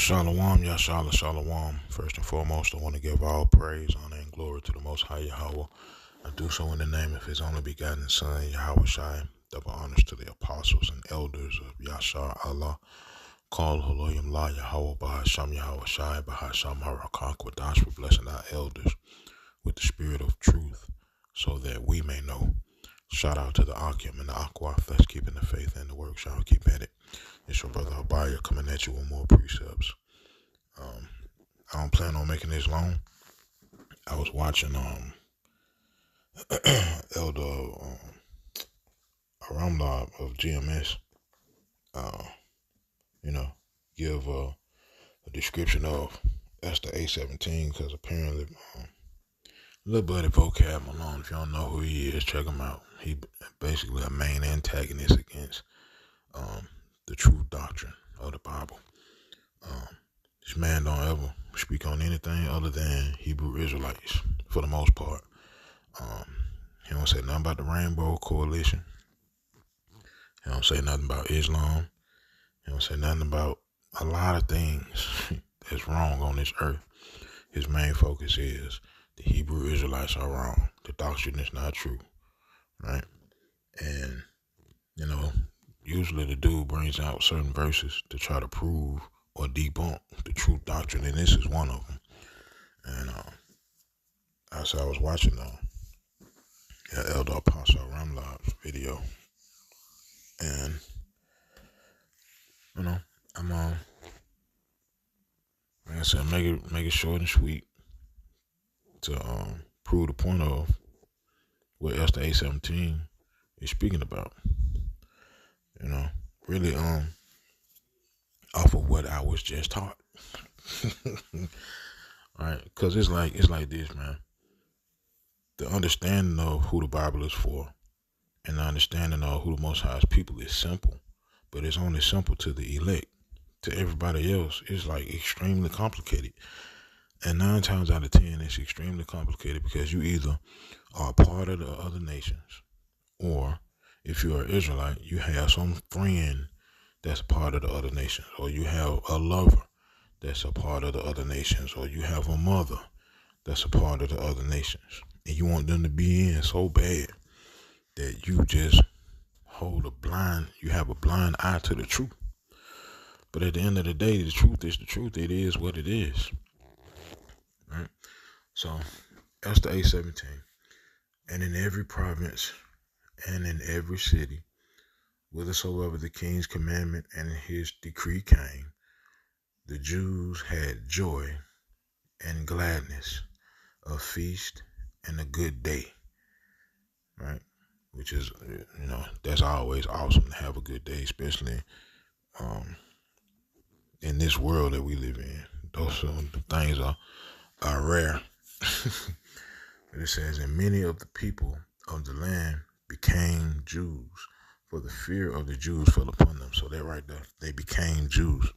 Shalom, Yashala, Shalom. First and foremost, I want to give all praise, honor, and glory to the Most High Yahweh. I do so in the name of His only begotten Son, Yahweh Shai. Double honors to the apostles and elders of Yashar Allah. Call Holoyim La Yahweh Bahasham Yahweh Shai Bahasham Harakak Wadash for blessing our elders with the spirit of truth so that we may know. Shout out to the Akim and the Aquaf that's keeping the faith and the work. Shall keep at it. It's your brother Abaya coming at you with more precepts. I don't plan on making this long. I was watching Elder Aramla of GMS, give a description of Esther A17 because apparently little buddy vocab alone. If you don't know who he is, check him out. He basically a main antagonist against the true doctrine of the Bible. This man don't ever speak on anything other than Hebrew Israelites for the most part. He don't say nothing about the Rainbow Coalition. He don't say nothing about Islam. He don't say nothing about a lot of things that's wrong on this earth. His main focus is the Hebrew Israelites are wrong. The doctrine is not true, right? And, usually the dude brings out certain verses to try to prove or debunk the true doctrine, and this is one of them. And as I was watching Elder Apostle Ramlad's video, and I'm like I said, make it short and sweet to prove the point of what Esther A17 is speaking about. Really off of what I was just taught. Right? Because it's like this, man. The understanding of who the Bible is for and the understanding of who the Most High's people is simple, but it's only simple to the elect. To everybody else, it's like extremely complicated. And 9 times out of 10, it's extremely complicated because you either are a part of the other nations, or if you're an Israelite, you have some friend that's a part of the other nations, or you have a lover that's a part of the other nations, or you have a mother that's a part of the other nations. And you want them to be in so bad that you just you have a blind eye to the truth. But at the end of the day, the truth is the truth. It is what it is. Right? So, Esther A17. And in every province and in every city, whithersoever the king's commandment and his decree came, the Jews had joy and gladness, a feast and a good day. Right? Which is, that's always awesome to have a good day, especially in this world that we live in. Those things are rare. But it says, and many of the people of the land became Jews, for the fear of the Jews fell upon them. So they're right there. They became Jews.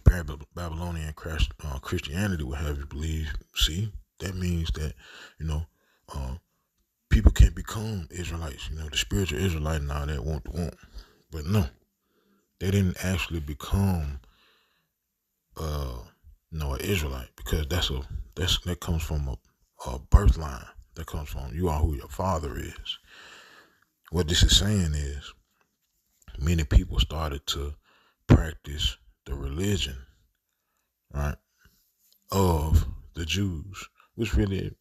Babylonian Christianity would have you believe, see, that means that, people can't become Israelites, the spiritual Israelite and all that want. But no, they didn't actually become an Israelite, because that comes from a birth line. That comes from you are who your father is. What this is saying is many people started to practice the religion, right, of the Jews, which really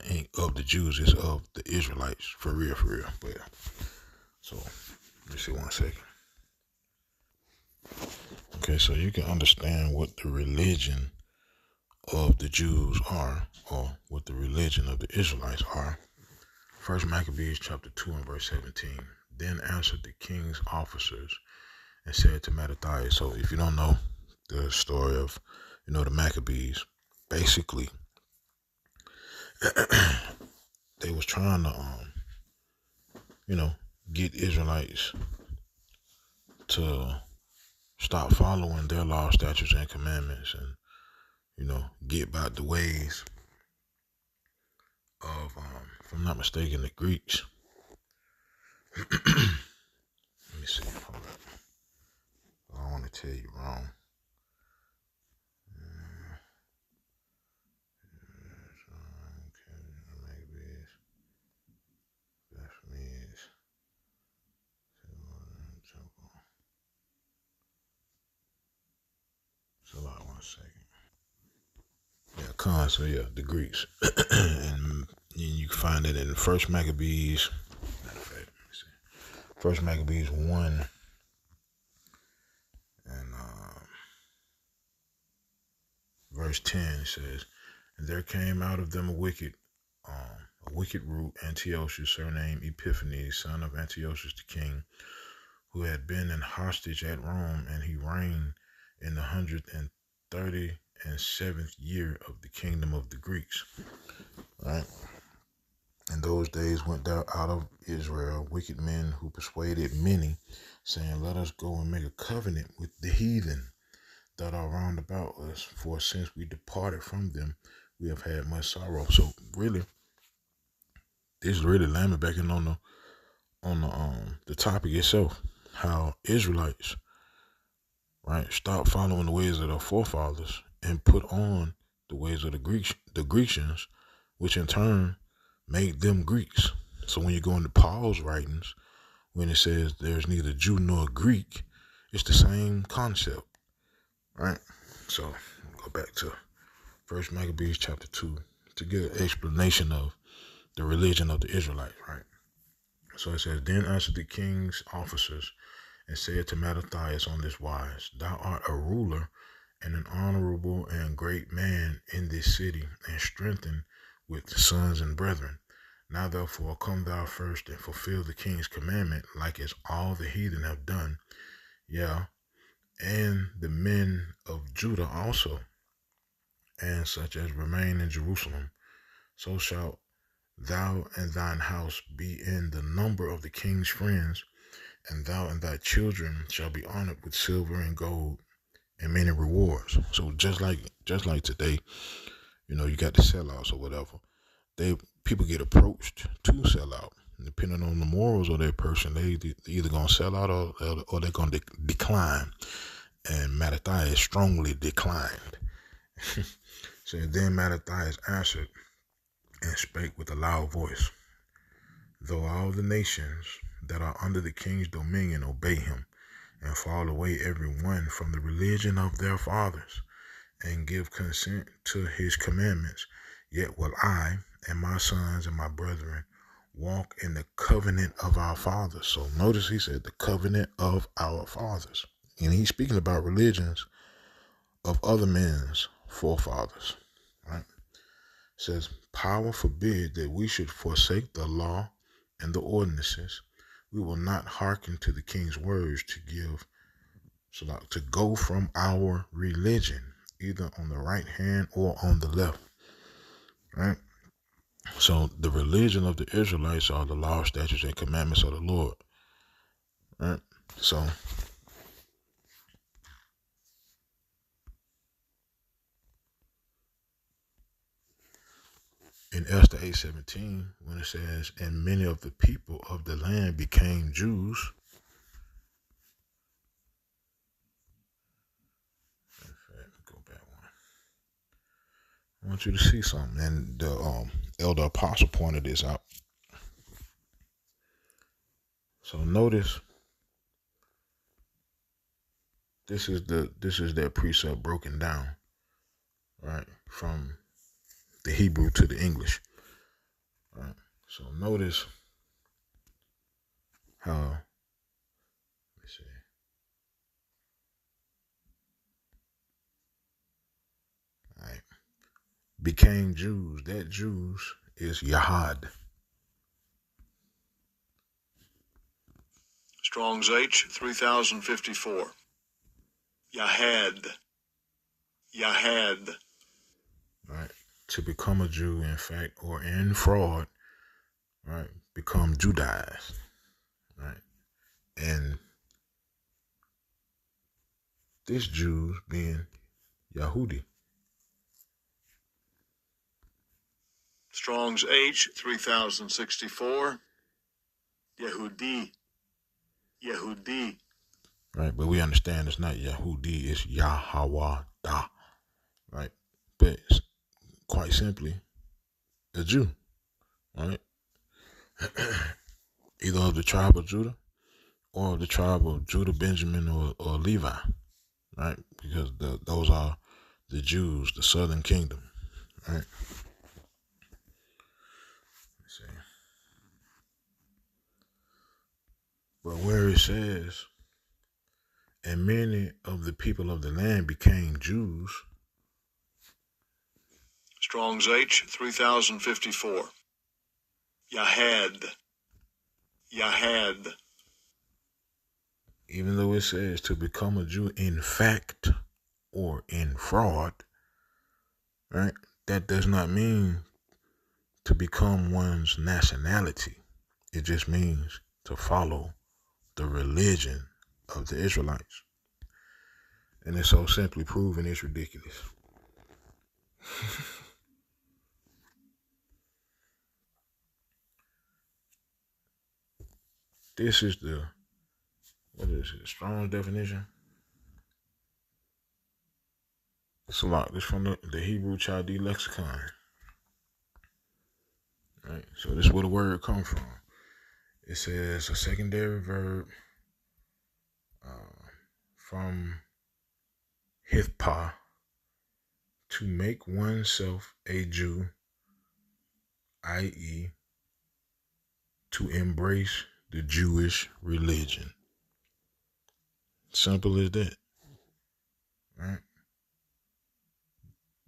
ain't of the Jews, it's of the Israelites, for real. But so let me see 1 second. Okay, so you can understand what the religion of the Jews are, or what the religion of the Israelites are. First Maccabees chapter 2 and verse 17. Then answered the king's officers and said to Mattathias. So if you don't know the story of, the Maccabees, basically, they was trying to, get Israelites to stop following their law, statutes, and commandments, and, get about the ways of, if I'm not mistaken, the Greeks. Let me see. Hold up. I don't want to tell you wrong. 1 second. Yeah, Khan. So yeah, the Greeks, and you can find it in First Maccabees. Matter of fact, let me see. First Maccabees 1 and verse 10. It says, "And there came out of them a wicked root, Antiochus, surnamed Epiphanes, son of Antiochus the king, who had been an hostage at Rome, and he reigned in the 137th year of the kingdom of the Greeks." Right? In those days went there out of Israel wicked men who persuaded many, saying, "Let us go and make a covenant with the heathen that are round about us, for since we departed from them, we have had much sorrow." So really, this is really lambasting on the topic itself, how Israelites, right, stop following the ways of their forefathers and put on the ways of the Grecians, which in turn made them Greeks. So when you go into Paul's writings, when it says there's neither Jew nor Greek, it's the same concept, right? So go back to First Maccabees chapter 2 to get an explanation of the religion of the Israelites, right? So it says, "Then answered the king's officers and said to Mattathias on this wise, Thou art a ruler and an honorable and great man in this city, and strengthened with sons and brethren. Now therefore come thou first and fulfill the king's commandment, like as all the heathen have done, yeah, and the men of Judah also, and such as remain in Jerusalem. So shalt thou and thine house be in the number of the king's friends, and thou and thy children shall be honored with silver and gold and many rewards." So just like today, you got the sellouts or whatever. People get approached to sell out. Depending on the morals of that person, they either gonna sell out or they're gonna decline. And Mattathias strongly declined. So then Mattathias answered and spake with a loud voice, "Though all the nations that are under the king's dominion obey him, and fall away every one from the religion of their fathers, and give consent to his commandments, yet will I and my sons and my brethren walk in the covenant of our fathers." So notice he said the covenant of our fathers. And he's speaking about religions of other men's forefathers. Right? It says, "Power forbid that we should forsake the law and the ordinances. We will not hearken to the king's words to go from our religion, either on the right hand or on the left." Right? So the religion of the Israelites are the law, statutes, and commandments of the Lord. Right? So in Esther 8:17, when it says, "And many of the people of the land became Jews," go back one. I want you to see something, and the elder apostle pointed this out. So notice, this is that precept broken down, right, from the Hebrew to the English. Right. So notice how, let me see. All right. Became Jews. That Jews is Yahad. Strong's H 3054. Yahad. Right. To become a Jew, in fact, or in fraud, right, become Judaized. Right. And this Jews being Yahudi. Strong's H 3064. Yehudi. Right, but we understand it's not Yahudi, it's Yahawada. Right? But it's quite simply a Jew. Right? Either of the tribe of Judah or of the tribe of Judah, Benjamin, or Levi. Right? Because those are the Jews, the southern kingdom, right? Let's see. But where it says, and many of the people of the land became Jews. Strong's H 3054. Yahad. Even though it says to become a Jew in fact or in fraud, right? That does not mean to become one's nationality. It just means to follow the religion of the Israelites. And it's so simply proven it's ridiculous. This is the, what is it, Strong's definition? It's a lot. It's from the Hebrew Chaldee lexicon. Right? So this is where the word comes from. It says a secondary verb from hithpa, to make oneself a Jew, i.e., to embrace the Jewish religion. Simple as that. Right?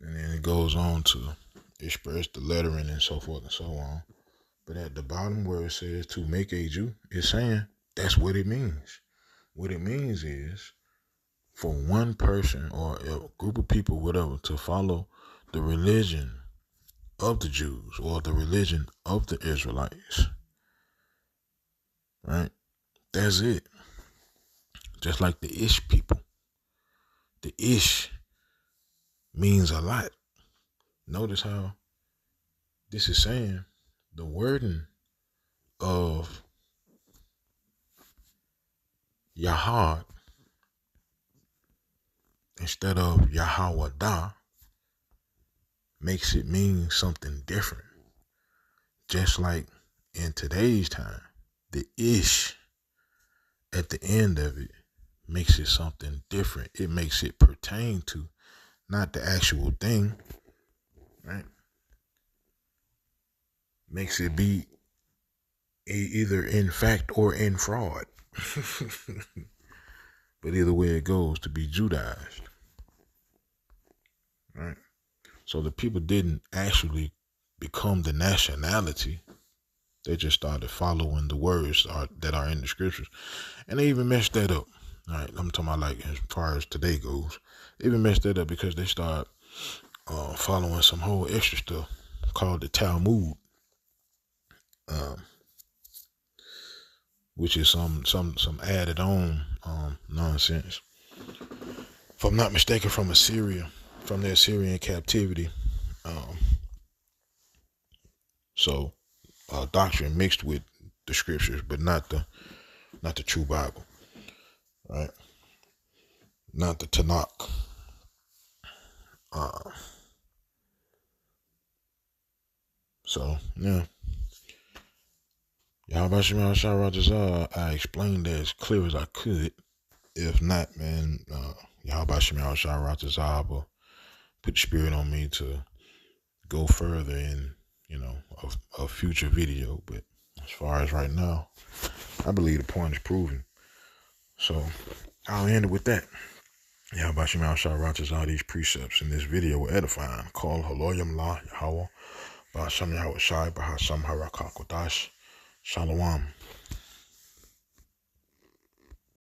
And then it goes on to express the lettering and so forth and so on. But at the bottom where it says to make a Jew, it's saying that's what it means. What it means is for one person or a group of people, whatever, to follow the religion of the Jews or the religion of the Israelites. Right? That's it. Just like the Ish people. The Ish means a lot. Notice how this is saying the wording of Yahad instead of Yahwadah makes it mean something different. Just like in today's time, the Ish at the end of it makes it something different. It makes it pertain to not the actual thing, right? Makes it be either in fact or in fraud. But either way it goes, to be Judaized. Right? So the people didn't actually become the nationality. They just started following the words that are in the scriptures. And they even messed that up. All right, I'm talking about like as far as today goes. They even messed that up because they started following some whole extra stuff called the Talmud. Which is some added on nonsense. If I'm not mistaken, from Assyria, from the Assyrian captivity. So doctrine mixed with the scriptures, but not the true Bible, right? Not the Tanakh. So yeah. I explained that as clear as I could. If not, man, will put the spirit on me to go further in, a future video. But as far as right now, I believe the point is proven. So I'll end it with that. These precepts in this video were edifying. Call Haloyam La Yahweh, Ba'asham Yahweh Shai, Bahasham Harakakodash. Shalom.